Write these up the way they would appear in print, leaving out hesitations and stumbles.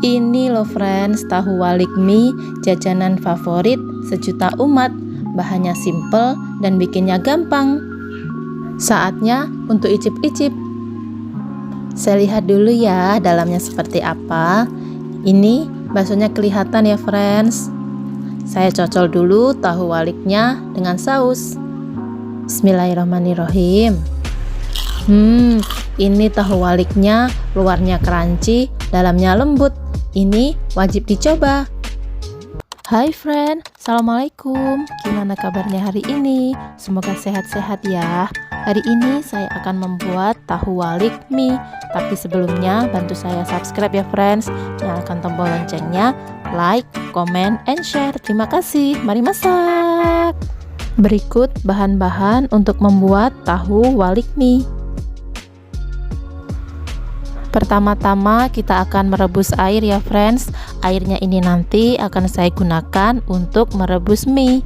Ini loh friends, tahu walik mie, jajanan favorit sejuta umat. Bahannya simple dan bikinnya gampang. Saatnya untuk icip-icip. Saya lihat dulu ya dalamnya seperti apa. Ini baksonya kelihatan ya friends. Saya cocol dulu tahu waliknya dengan saus. Bismillahirrahmanirrahim. Ini tahu waliknya, luarnya crunchy, dalamnya lembut. Ini wajib dicoba. Hai friend, assalamualaikum. Gimana kabarnya hari ini? Semoga sehat-sehat ya. Hari ini saya akan membuat tahu walik mie. Tapi sebelumnya bantu saya subscribe ya friends. Nyalakan tombol loncengnya, like, comment, and share. Terima kasih. Mari masak. Berikut bahan-bahan untuk membuat tahu walik mie. Pertama-tama kita akan merebus air ya friends. Airnya ini nanti akan saya gunakan untuk merebus mie.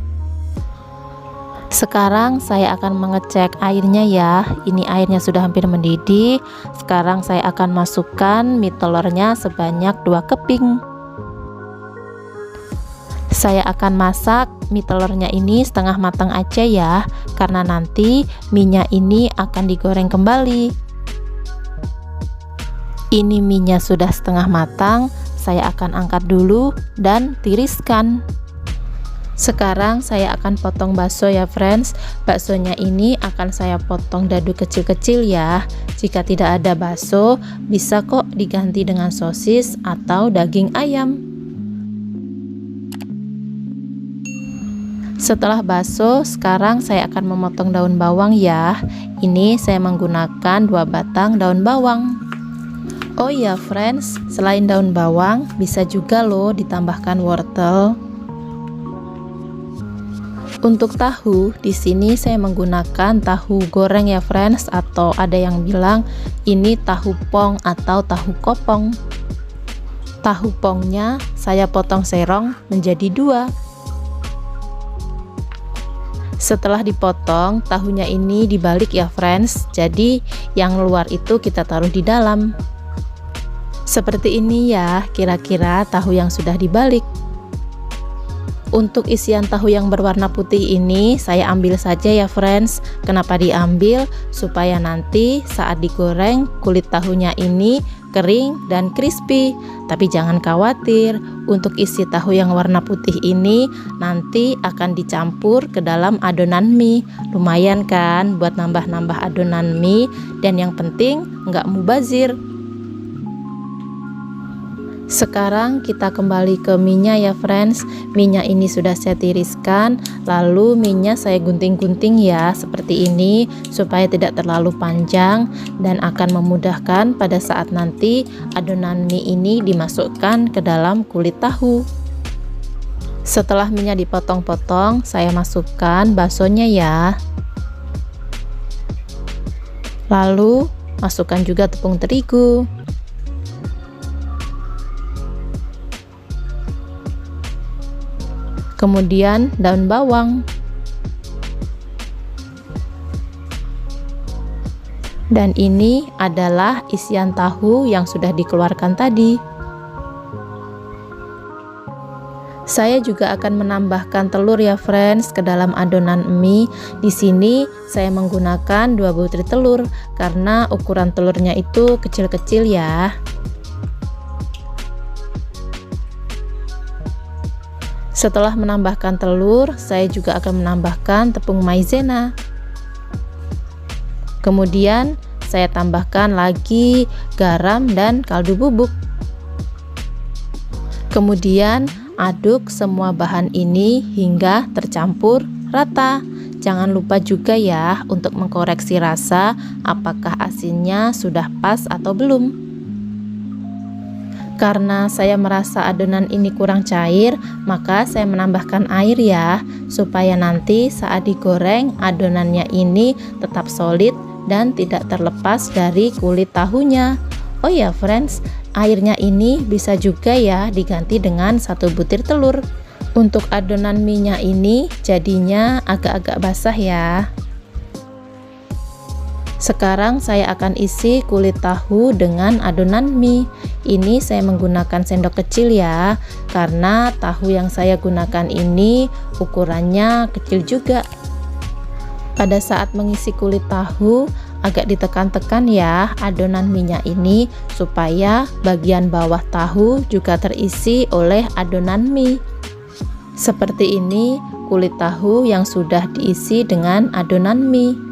Sekarang saya akan mengecek airnya ya. Ini airnya sudah hampir mendidih. Sekarang saya akan masukkan mie telurnya sebanyak 2 keping. Saya akan masak mie telurnya ini setengah matang aja ya, karena nanti mie-nya ini akan digoreng kembali. Ini mie-nya sudah setengah matang, saya akan angkat dulu dan tiriskan. Sekarang saya akan potong bakso ya friends. Baksonya ini akan saya potong dadu kecil-kecil ya. Jika tidak ada bakso, bisa kok diganti dengan sosis atau daging ayam. Setelah bakso, sekarang saya akan memotong daun bawang ya. Ini saya menggunakan 2 batang daun bawang. Oh iya friends, selain daun bawang bisa juga loh ditambahkan wortel. Untuk tahu, di sini saya menggunakan tahu goreng ya friends, atau ada yang bilang ini tahu pong atau tahu kopong. Tahu pongnya saya potong serong menjadi 2. Setelah dipotong, tahunya ini dibalik ya friends. Jadi yang luar itu kita taruh di dalam. Seperti ini ya kira-kira tahu yang sudah dibalik. Untuk isian tahu yang berwarna putih ini saya ambil saja ya friends. Kenapa diambil? Supaya nanti saat digoreng kulit tahunya ini kering dan crispy. Tapi jangan khawatir, untuk isi tahu yang warna putih ini nanti akan dicampur ke dalam adonan mie. Lumayan kan buat nambah-nambah adonan mie, dan yang penting nggak mubazir. Sekarang kita kembali ke mie-nya ya friends. Mie-nya ini sudah saya tiriskan, lalu mie-nya saya gunting-gunting ya seperti ini supaya tidak terlalu panjang dan akan memudahkan pada saat nanti adonan mie ini dimasukkan ke dalam kulit tahu. Setelah mie-nya dipotong-potong, saya masukkan baksonya ya. Lalu masukkan juga tepung terigu. Kemudian daun bawang, dan ini adalah isian tahu yang sudah dikeluarkan tadi. Saya juga akan menambahkan telur ya friends ke dalam adonan mie. Di sini saya menggunakan 2 butir telur karena ukuran telurnya itu kecil-kecil ya. Setelah menambahkan telur, saya juga akan menambahkan tepung maizena. Kemudian saya tambahkan lagi garam dan kaldu bubuk. Kemudian aduk semua bahan ini hingga tercampur rata. Jangan lupa juga ya untuk mengkoreksi rasa apakah asinnya sudah pas atau belum. Karena saya merasa adonan ini kurang cair, maka saya menambahkan air ya, supaya nanti saat digoreng adonannya ini tetap solid dan tidak terlepas dari kulit tahunya. Oh ya friends, airnya ini bisa juga ya diganti dengan 1 butir telur. Untuk adonan mie-nya ini jadinya agak-agak basah ya. Sekarang saya akan isi kulit tahu dengan adonan mie. Ini saya menggunakan sendok kecil ya, karena tahu yang saya gunakan ini ukurannya kecil juga. Pada saat mengisi kulit tahu, agak ditekan-tekan ya adonan minyak ini supaya bagian bawah tahu juga terisi oleh adonan mie. Seperti ini kulit tahu yang sudah diisi dengan adonan mie.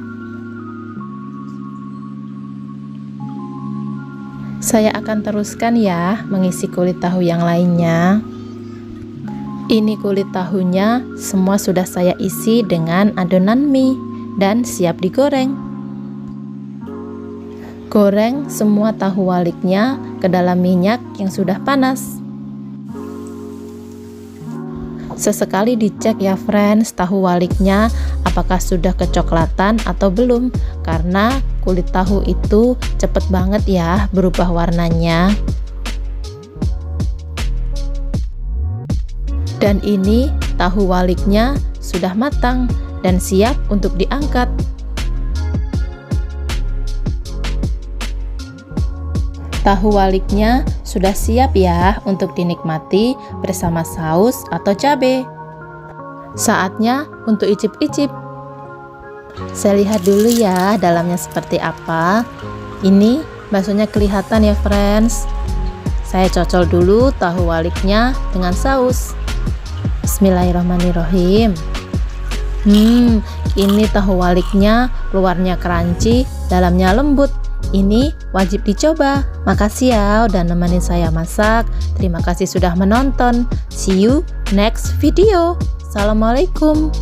Saya akan teruskan ya mengisi kulit tahu yang lainnya. Ini kulit tahunya semua sudah saya isi dengan adonan mie dan siap digoreng. Goreng semua tahu waliknya ke dalam minyak yang sudah panas. Sesekali dicek ya friends tahu waliknya apakah sudah kecoklatan atau belum, karena kulit tahu itu cepet banget ya berubah warnanya. Dan ini tahu waliknya sudah matang dan siap untuk diangkat. Tahu waliknya sudah siap ya untuk dinikmati bersama saus atau cabai. Saatnya untuk icip-icip. Saya lihat dulu ya dalamnya seperti apa. Ini baksonya kelihatan ya friends. Saya cocol dulu tahu waliknya dengan saus. Bismillahirrahmanirrahim. Ini tahu waliknya luarnya crunchy, dalamnya lembut. Ini wajib dicoba. Makasih ya udah nemenin saya masak. Terima kasih sudah menonton. See you next video. Assalamualaikum.